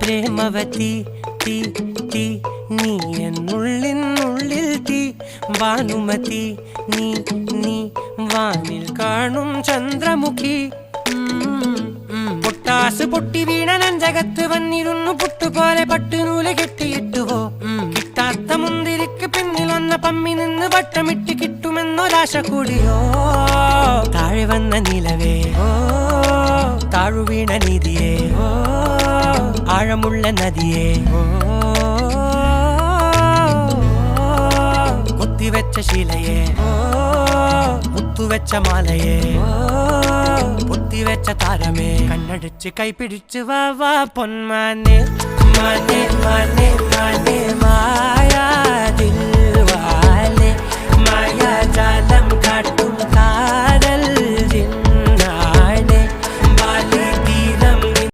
പ്രേമവതി തീ തീ നീ എന്നുള്ളിൽ തീ ഭാനുമതി നീ നീ വാനിൽ കാണും ചന്ദ്രമുഖി പൊട്ടാസ് പൊട്ടി വീണ നെഞ്ചകത്ത് വന്നിരുന്നു പുട്ടുപോലെ പട്ടുനൂല് കെട്ടിയിട്ടുവോ കിട്ടാത്ത മുന്തിരിക്ക് പിന്നിൽ വന്ന പമ്മി നിന്ന് വട്ടമിട്ട് കിട്ടുമെന്നൊരാശ കൂടിയോ താഴെ വന്ന നിലവേ ഓ താഴുവീണ നിധിയേ ഓ ആഴമുള്ള നദിയേ ഓ കൊത്തിവെച്ച ശിലയേ ഓ മുത്തുവെച്ച മാലയേ ഓ പൊത്തിവെച്ച താരമേ കണ്ണടിച്ച് കൈപിടിച്ച് വാ വാ പൊന്മാനെ മാനെ മാനെ മാനെ മായാ ദിൽവാലെ മായാജാലം കാട്ടും